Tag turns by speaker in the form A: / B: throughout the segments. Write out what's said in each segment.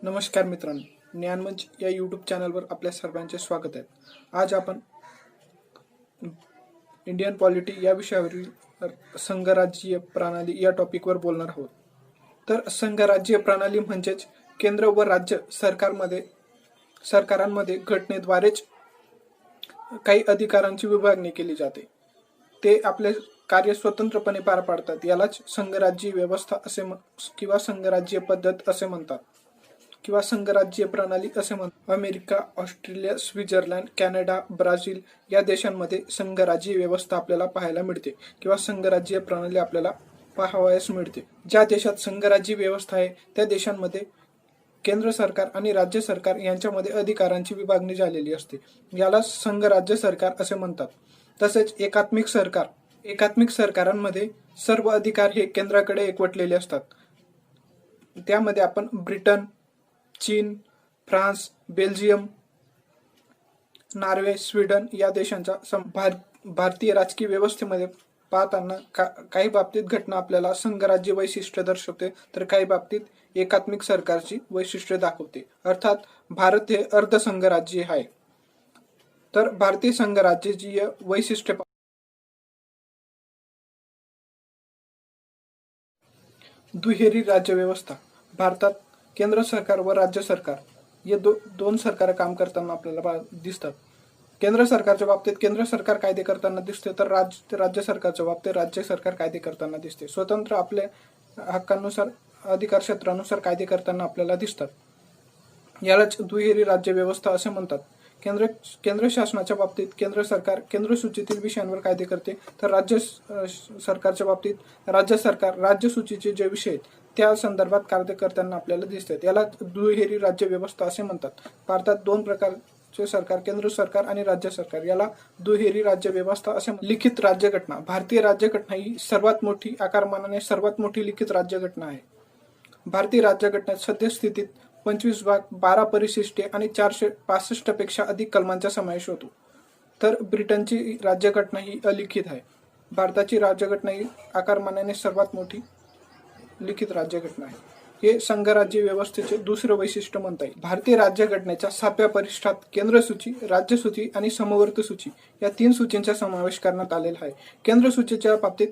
A: नमस्कार मित्रांनो, ज्ञानमंच या यूट्यूब चॅनलवर आपल्या सर्वांचे स्वागत आहे. आज आपण इंडियन पॉलिटी या विषयावरील संघराज्यीय प्रणाली या टॉपिकवर बोलणार आहोत. तर संघराज्यीय प्रणाली म्हणजेच केंद्र व राज्य सरकारांमध्ये घटनेद्वारेच काही अधिकारांची विभागणी केली जाते. ते आपले कार्य स्वतंत्रपणे पार पाडतात. यालाच संघराज्यीय व्यवस्था असे किंवा संघराज्यीय पद्धत असे म्हणतात किंवा संघराज्यीय प्रणाली असे म्हणतात. America, Australia, Switzerland, Canada, Brazil या देशांमध्ये संघराज्यीय व्यवस्था आपल्याला पाहायला मिळते किंवा संघराज्यीय प्रणाली आपल्याला पाहावयास मिळते. ज्या देशात संघराज्यीय व्यवस्था आहे त्या देशांमध्ये केंद्र सरकार आणि राज्य सरकार यांच्यामध्ये अधिकारांची विभागणी झालेली असते. याला संघराज्य सरकार असे म्हणतात. तसेच एकात्मिक सरकारांमध्ये सर्व अधिकार हे केंद्राकडे एकवटलेले असतात. त्यामध्ये आपण ब्रिटन, चीन, फ्रान्स, बेल्जियम, नॉर्वे, स्वीडन या देशांचा भारतीय राजकीय व्यवस्थेमध्ये पाहताना काही बाबतीत घटना आपल्याला संघराज्य वैशिष्ट्य दर्शवते, तर काही बाबतीत एकात्मिक सरकारची वैशिष्ट्य दाखवते. अर्थात भारत हे अर्धसंघराज्य आहे. तर भारतीय संघराज्याची वैशिष्ट्य दुहेरी राज्य व्यवस्था. भारतात केंद्र सरकार व राज्य सरकार हे दोन सरकार काम करताना आपल्याला दिसतात. केंद्र सरकारच्या बाबतीत केंद्र सरकार कायदे करताना दिसते, तर राज्य सरकारच्या बाबतीत राज्य सरकार कायदे करताना दिसते. स्वतंत्र आपल्या हक्कानुसार अधिकार क्षेत्रानुसार कायदे करताना आपल्याला दिसतात. यालाच दुहेरी राज्य व्यवस्था असे म्हणतात. केंद्र शासनाच्या बाबतीत केंद्र सरकार केंद्र सूचीतील विषयांवर कायदे करते, तर राज्य सरकारच्या बाबतीत राज्य सरकार राज्य सूचीचे जे विषय आहेत त्या संदर्भात कायदे करताना आपल्याला दिसतात. याला दुहेरी राज्य व्यवस्था असे म्हणतात. भारतात दोन प्रकारचे सरकार, केंद्र सरकार आणि राज्य सरकार, याला दुहेरी राज्य व्यवस्था असे. लिखित राज्यघटना. भारतीय राज्यघटना ही सर्वात मोठी, आकारमानाने सर्वात मोठी लिखित राज्यघटना आहे. भारतीय राज्यघटनेत सद्यस्थितीत 25 भाग, 12 परिशिष्टे आणि 465 पेक्षा अधिक कलमांचा समावेश होतो. तर ब्रिटनची राज्यघटना ही अलिखित आहे. भारताची राज्यघटना ही आकारमानाने सर्वात मोठी लिखित राज्यघटना आहे. हे संघराज्य व्यवस्थेचे दुसरे वैशिष्ट्य म्हणता येईल. भारतीय राज्यघटनेच्या 7व्या परिशिष्टात केंद्र सूची, राज्य सूची आणि समवर्ती सूची या 3 सूचींचा समावेश करण्यात आलेला आहे. केंद्र सूचीच्या बाबतीत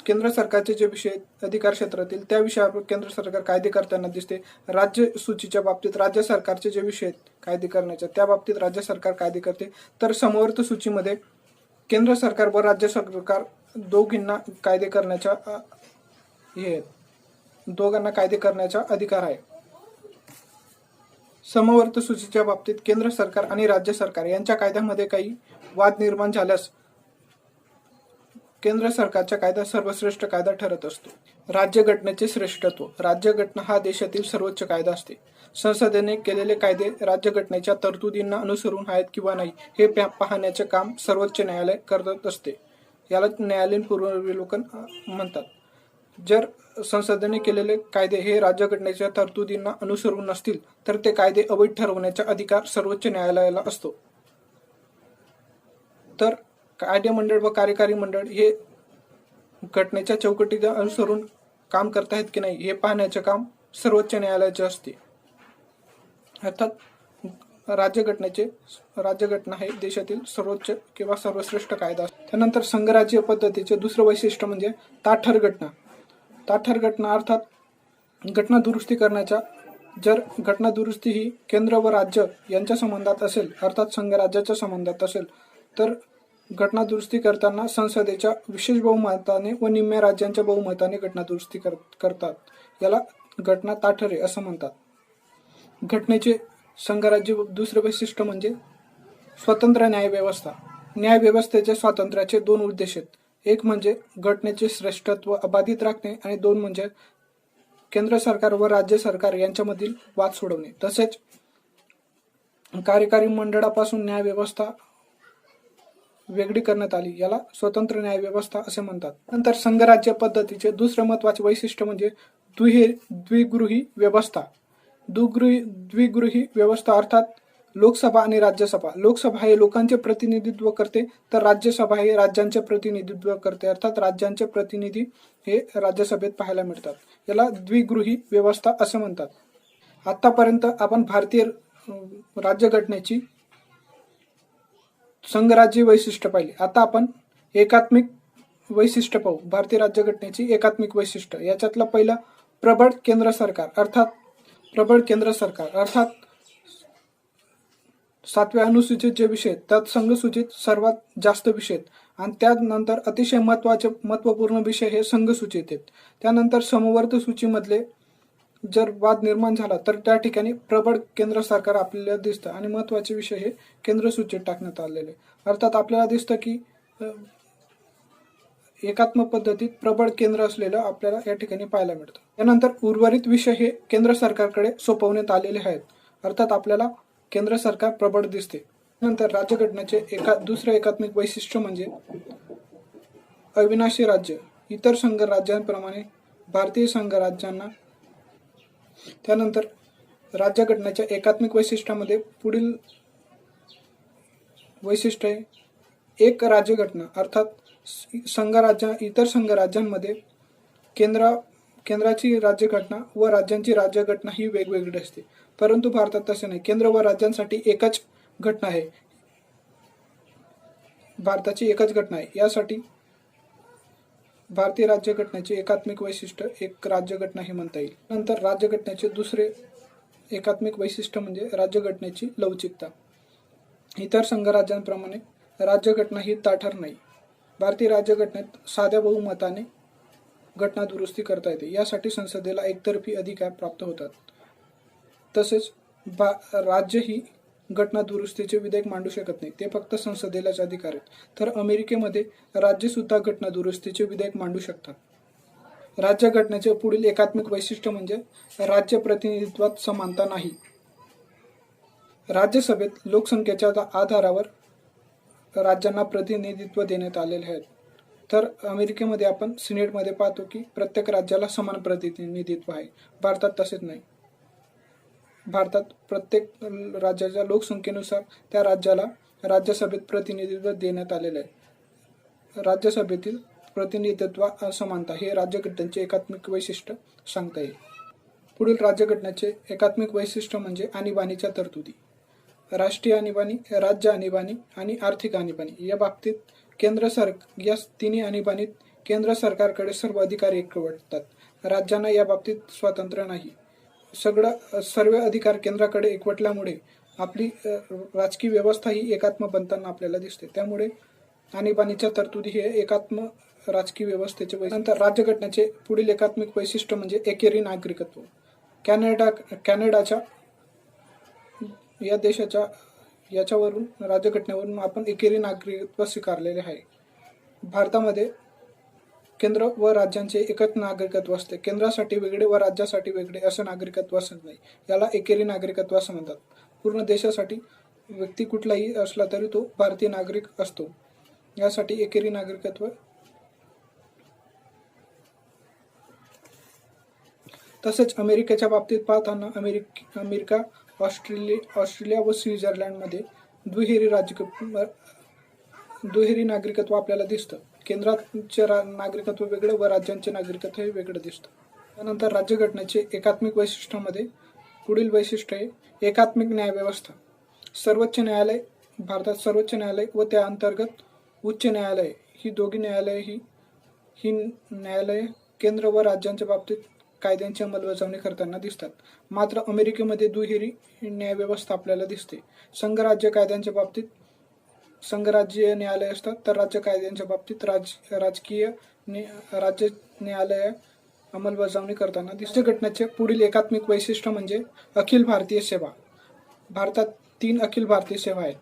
A: केंद्र सरकारचे जे विषय अधिकार क्षेत्रातील त्या विषयावर केंद्र सरकार कायदे करताना दिसते. राज्य सूचीच्या बाबतीत राज्य सरकारचे जे विषय कायदे करण्याचे त्या बाबतीत राज्य सरकार कायदे करते. तर समवर्ती सूचीमध्ये केंद्र सरकार व राज्य सरकार दोघांना कायदे करण्याचा अधिकार आहे. समवर्ती सूचीच्या बाबतीत केंद्र सरकार आणि राज्य सरकार यांच्या कायद्यामध्ये काही वाद निर्माण झाल्यास केंद्र सरकारचा कायदा सर्वश्रेष्ठ कायदा ठरत असतो. राज्यघटनेचे श्रेष्ठत्व. राज्यघटना हा देशातील सर्वोच्च कायदा असते. संसदेने केलेले कायदे राज्यघटनेच्या तरतुदींना अनुसरून आहेत किंवा नाही हे पाहण्याचे काम सर्वोच्च न्यायालय करत असते. याला न्यायालयीन पूर्वावलोकन म्हणतात. जर संसदेने केलेले कायदे हे राज्यघटनेच्या तरतुदींना अनुसरून नसतील तर ते कायदे अवैध ठरवण्याचा अधिकार सर्वोच्च न्यायालयाला असतो. तर कायदेमंडळ व कार्यकारी मंडळ हे घटनेच्या चौकटीला अनुसरून काम करत आहेत की नाही हे पाहण्याचे काम सर्वोच्च न्यायालयाचे असते. अर्थात राज्यघटना हे देशातील सर्वोच्च किंवा सर्वश्रेष्ठ कायदा असतो. त्यानंतर संघराज्य पद्धतीचे दुसरं वैशिष्ट्य म्हणजे ताठर घटना. ताठर घटना अर्थात घटना दुरुस्ती करण्याच्या, जर घटना दुरुस्ती ही केंद्र व राज्य यांच्या संबंधात असेल, अर्थात संघराज्याच्या संबंधात असेल, तर घटना दुरुस्ती करताना संसदेच्या विशेष बहुमताने व निम्म्या राज्यांच्या बहुमताने घटना दुरुस्ती करतात. याला घटना ताठर आहे असं म्हणतात. घटनेचे संघराज्य दुसरे वैशिष्ट्य म्हणजे स्वतंत्र न्यायव्यवस्था. न्यायव्यवस्थेच्या स्वातंत्र्याचे 2 उद्देश आहेत. एक म्हणजे घटनेचे श्रेष्ठत्व अबाधित राखणे आणि 2 म्हणजे केंद्र सरकार व राज्य सरकार यांच्यामधील वाद सोडवणे. तसेच कार्यकारी मंडळापासून न्यायव्यवस्था वेगळी करण्यात आली. याला स्वतंत्र न्यायव्यवस्था असे म्हणतात. नंतर संघराज्य पद्धतीचे दुसरे महत्वाचे वैशिष्ट्य म्हणजे द्विगृही व्यवस्था. द्विगृही व्यवस्था अर्थात लोकसभा आणि राज्यसभा. लोकसभा हे लोकांचे प्रतिनिधित्व करते, तर राज्यसभा हे राज्यांचे प्रतिनिधित्व करते. अर्थात राज्यांचे प्रतिनिधी हे राज्यसभेत पाहायला मिळतात. याला द्विगृही व्यवस्था असे म्हणतात. आतापर्यंत आपण भारतीय राज्यघटनेची संघराज्य वैशिष्ट्य पाहिली. आता आपण एकात्मिक वैशिष्ट्य पाहू. भारतीय राज्यघटनेची एकात्मिक वैशिष्ट्य. याच्यातलं पहिलं प्रबळ केंद्र सरकार अर्थात 7व्या अनुसूचित जे विषय त्यात संघसूचित सर्वात जास्त विषय आणि त्यानंतर अतिशय महत्वपूर्ण विषय हे संघसूचित आहेत. त्यानंतर समवर्त सूचीमधले जर वाद निर्माण झाला तर त्या ठिकाणी प्रबळ केंद्र सरकार आपल्याला दिसतं आणि महत्वाचे विषय हे केंद्र सूचित टाकण्यात आलेले. अर्थात आपल्याला दिसतं की एकात्म पद्धतीत प्रबळ केंद्र असलेलं आपल्याला या ठिकाणी पाहायला मिळतं. त्यानंतर उर्वरित विषय हे केंद्र सरकारकडे सोपवण्यात आलेले आहेत. अर्थात आपल्याला केंद्र सरकार प्रबळ दिसते. नंतर राज्यघटनेचे दुसरे एकात्मिक वैशिष्ट्य म्हणजे अविनाशी राज्य. इतर संघ राज्यांप्रमाणे भारतीय संघ राज्यांना. त्यानंतर राज्यघटनेच्या एकात्मिक वैशिष्ट्यामध्ये पुढील वैशिष्ट्य आहे एक राज्यघटना. अर्थात इतर संघ राज्यांमध्ये केंद्राची राज्यघटना व राज्यांची राज्यघटना ही वेगवेगळी असते, परंतु भारतात तसे नाही. केंद्र व राज्यांसाठी एकच घटना आहे. भारताची एकच घटना आहे. यासाठी भारतीय राज्यघटनेचे एकात्मिक वैशिष्ट्य एक राज्यघटना हे म्हणता येईल. नंतर राज्यघटनेचे दुसरे एकात्मिक वैशिष्ट्य म्हणजे राज्यघटनेची लवचिकता. इतर संघ राज्यांप्रमाणे राज्यघटना ही ताठर नाही. भारतीय राज्यघटनेत साध्या बहुमताने घटना दुरुस्ती करता येते. यासाठी संसदेला एकतर्फी अधिकार प्राप्त होतात. तसेच राज्य ही घटना दुरुस्तीचे विधेयक मांडू शकत नाही, ते फक्त संसदेलाच अधिकार आहेत. तर अमेरिकेमध्ये राज्य सुद्धा घटना दुरुस्तीचे विधेयक मांडू शकतात. राज्यघटनेचे पुढील एकात्मिक वैशिष्ट्य म्हणजे राज्य प्रतिनिधित्वात समानता नाही. राज्यसभेत लोकसंख्येच्या आधारावर राज्यांना प्रतिनिधित्व देण्यात आलेले आहेत. तर अमेरिकेमध्ये आपण सिनेटमध्ये पाहतो की प्रत्येक राज्याला समान प्रतिनिधित्व आहे. भारतात तसेच नाही. भारतात प्रत्येक राज्याच्या लोकसंख्येनुसार त्या राज्याला राज्यसभेत प्रतिनिधित्व देण्यात आलेले आहे. राज्यसभेतील प्रतिनिधित्व असमानता हे राज्यघटनेचे एकात्मिक वैशिष्ट्य सांगता येईल. पुढील राज्यघटनेचे एकात्मिक वैशिष्ट्य म्हणजे आणीबाणीच्या तरतुदी. राष्ट्रीय आणीबाणी, राज्य आणीबाणी आणि आर्थिक आणीबाणी या बाबतीत या तिन्ही आणीबाणीत केंद्र सरकारकडे सर्व अधिकार एकवटतात. राज्यांना या बाबतीत स्वातंत्र्य नाही. सर्व अधिकार केंद्राकडे एकवटल्यामुळे आपली राजकीय व्यवस्था ही एकात्म बनताना आपल्याला दिसते. त्यामुळे आणीबाणीच्या तरतुदी हे एकात्म राजकीय व्यवस्थेचे वैशिष्ट्य. नंतर राज्यघटनेचे पुढील एकात्मिक वैशिष्ट्य म्हणजे एकेरी नागरिकत्व. कॅनडाच्या या देशाच्या याच्यावरून राज्यघटनेवरून आपण एकेरी नागरिकत्व स्वीकारलेले आहे. भारतामध्ये केंद्र व राज्यांचे एकच नागरिकत्व असते. केंद्रासाठी वेगळे व राज्यासाठी वेगळे असं नागरिकत्व असत नाही. याला एकेरी नागरिकत्व असं म्हणतात. पूर्ण देशासाठी व्यक्ती कुठलाही असला तरी तो भारतीय नागरिक असतो. यासाठी एकेरी नागरिकत्व. तसेच अमेरिकेच्या बाबतीत पाहताना अमेरिका, ऑस्ट्रेलिया व स्वित्झर्लंडमध्ये दुहेरी नागरिकत्व आपल्याला दिसतं. केंद्राचे नागरिकत्व वेगळं व राज्यांचे नागरिकत्व हे वेगळं दिसतं. त्यानंतर राज्यघटनेचे एकात्मिक वैशिष्ट्यामध्ये पुढील वैशिष्ट्य आहे एकात्मिक न्यायव्यवस्था. भारतात सर्वोच्च न्यायालय व त्या अंतर्गत उच्च न्यायालय ही दोघी न्यायालय ही न्यायालय केंद्र व राज्यांच्या बाबतीत कायद्यांची अंमलबजावणी करताना दिसतात. मात्र अमेरिकेमध्ये दुहेरी न्यायव्यवस्था आपल्याला दिसते. संघराज्य कायद्यांच्या बाबतीत संघराज्यीय न्यायालय असतात, तर राज्य कायद्यांच्या बाबतीत राज्य न्यायालय अंमलबजावणी करताना दिसते. घटनेचे पुढील एकात्मिक वैशिष्ट्य म्हणजे अखिल भारतीय सेवा. भारतात 3 अखिल भारतीय सेवा आहेत.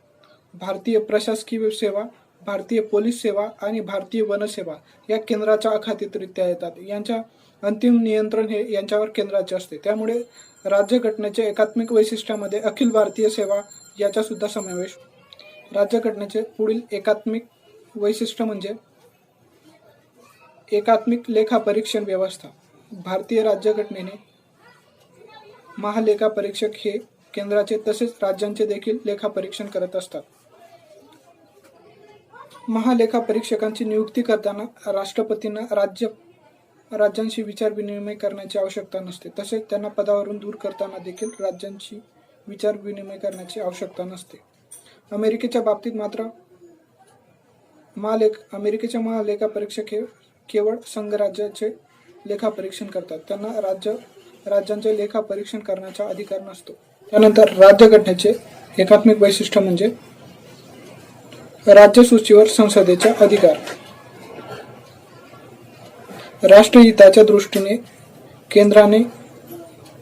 A: भारतीय प्रशासकीय सेवा, भारतीय पोलीस सेवा आणि भारतीय वन सेवा या केंद्राच्या अखत्यारीत येतात. यांच्या अंतिम नियंत्रण हे यांच्यावर केंद्राचे असते. त्यामुळे राज्यघटनेच्या एकात्मिक वैशिष्ट्यामध्ये अखिल भारतीय सेवा याचा सुद्धा समावेश. राज्यघटनेचे पुढील एकात्मिक वैशिष्ट्य म्हणजे एकात्मिक लेखापरीक्षण व्यवस्था. भारतीय राज्यघटनेने महालेखापरीक्षक हे केंद्राचे तसेच राज्यांचे देखील लेखापरीक्षण करत असतात. महालेखापरीक्षकांची नियुक्ती करताना राष्ट्रपतींना राज्यांशी विचार विनिमय करण्याची आवश्यकता नसते. तसेच त्यांना पदावरून दूर करताना देखील राज्यांशी विचार विनिमय करण्याची आवश्यकता नसते. अमेरिकेच्या बाबतीत मात्र अमेरिकेच्या महालेखा परीक्षक हे केवळ संघराज्याचे लेखापरीक्षण करतात. त्यांना राज्यांचे लेखा परीक्षण करण्याचा अधिकार नसतो. त्यानंतर राज्यघटनेचे एकात्मिक वैशिष्ट्य म्हणजे राज्यसूचीवर संसदेचा अधिकार. राष्ट्रहिताच्या दृष्टीने केंद्राने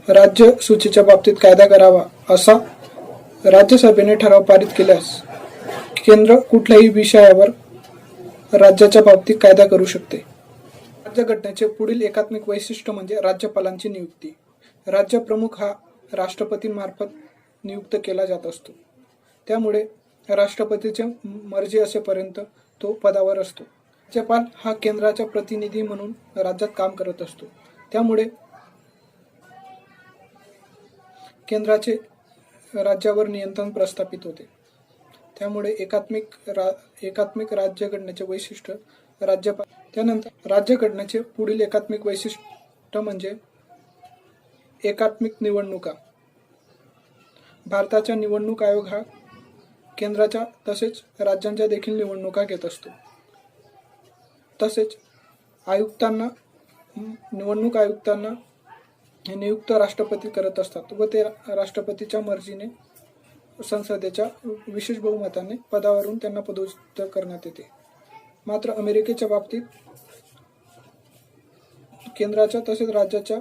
A: राज्यसूचीच्या बाबतीत कायदा करावा असा राज्यसभेने ठराव पारित केल्यास केंद्र कुठल्याही विषयावर राज्याच्या बाबतीत कायदा करू शकते. राज्यघटनेचे पुढील एकात्मिक वैशिष्ट्य म्हणजे राज्यपालांची नियुक्ती. राज्यप्रमुख हा राष्ट्रपतींमार्फत नियुक्त केला जात असतो. त्यामुळे राष्ट्रपतीचे मर्जी असेपर्यंत तो पदावर असतो. राज्यपाल हा केंद्राचा प्रतिनिधी म्हणून राज्यात काम करत असतो. त्यामुळे केंद्राचे राज्यावर नियंत्रण प्रस्थापित होते. त्यामुळे एकात्मिक राज्यघटनेचे वैशिष्ट्य राज्यपाल. त्यानंतर राज्यघटनेचे पुढील एकात्मिक वैशिष्ट्य म्हणजे एकात्मिक निवडणुका. भारताचा निवडणूक आयोग हा केंद्राच्या तसेच राज्यांच्या देखील निवडणुका घेत असतो. तसेच निवडणूक आयुक्तांना नियुक्त राष्ट्रपती करत असतात व ते राष्ट्रपतीच्या मर्जीने संसदेच्या विशेष बहुमताने पदावरून त्यांना पदच्युत करण्यात येते. मात्र अमेरिकेच्या बाबतीत केंद्राच्या तसेच राज्याच्या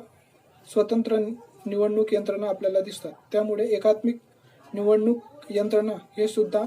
A: स्वतंत्र निवडणूक यंत्रणा आपल्याला दिसतात. त्यामुळे एकात्मिक निवडणूक यंत्रणा हे सुद्धा